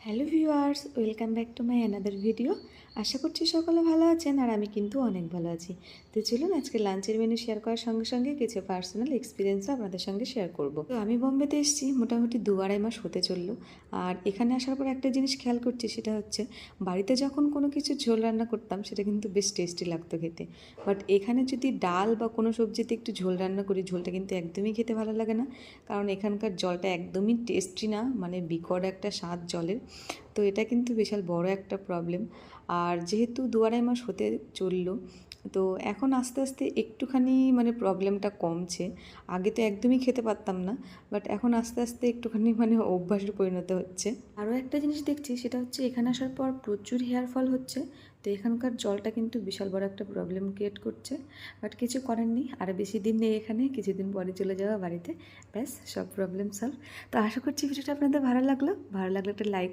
Hello viewers, welcome back to my another video. আশা করছি সকলে ভালো আছেন আর আমি কিন্তু অনেক ভালো আছি। তো চলুন আজকে লাঞ্চের মেনু শেয়ার করার সঙ্গে সঙ্গে কিছু পার্সোনাল এক্সপিরিয়েন্সও আপনাদের সঙ্গে শেয়ার করব। তো আমি বোম্বেতে এসেছি মোটামুটি 2-2.5 মাস হতে চললো। আর এখানে আসার পর একটা জিনিস খেয়াল করছি, সেটা হচ্ছে বাড়িতে যখন কোনো কিছু ঝোল রান্না করতাম সেটা কিন্তু বেশ টেস্টি লাগতো খেতে। বাট এখানে যদি ডাল বা কোনো সবজিতে একটু ঝোল রান্না করি, ঝোলটা কিন্তু একদমই খেতে ভালো লাগে না, কারণ এখানকার জলটা একদমই টেস্টি না, মানে বিকট একটা স্বাদ জলের। তো এটা কিন্তু বিশাল বড় একটা প্রবলেম। আর যেহেতু 2-2.5 মাস হতে চললো, তো এখন আস্তে আস্তে একটুখানি মানে প্রবলেমটা কমছে। আগে তো একদমই খেতে পারতাম না, বাট এখন আস্তে আস্তে একটুখানি মানে অভ্যাসে পরিণত হচ্ছে। আরও একটা জিনিস দেখছি, সেটা হচ্ছে এখানে আসার পর প্রচুর হেয়ার ফল হচ্ছে। তো এখানকার জলটা কিন্তু বিশাল বড় একটা প্রবলেম ক্রিয়েট করছে, বাট কিছু করার নেই। আর বেশি দিন নেই এখানে, কিছুদিন পরে চলে যাওয়া বাড়িতে, ব্যাস সব প্রবলেম সলভ। তো আশা করছি ভিডিওটা আপনাদের ভালো লাগলো একটা লাইক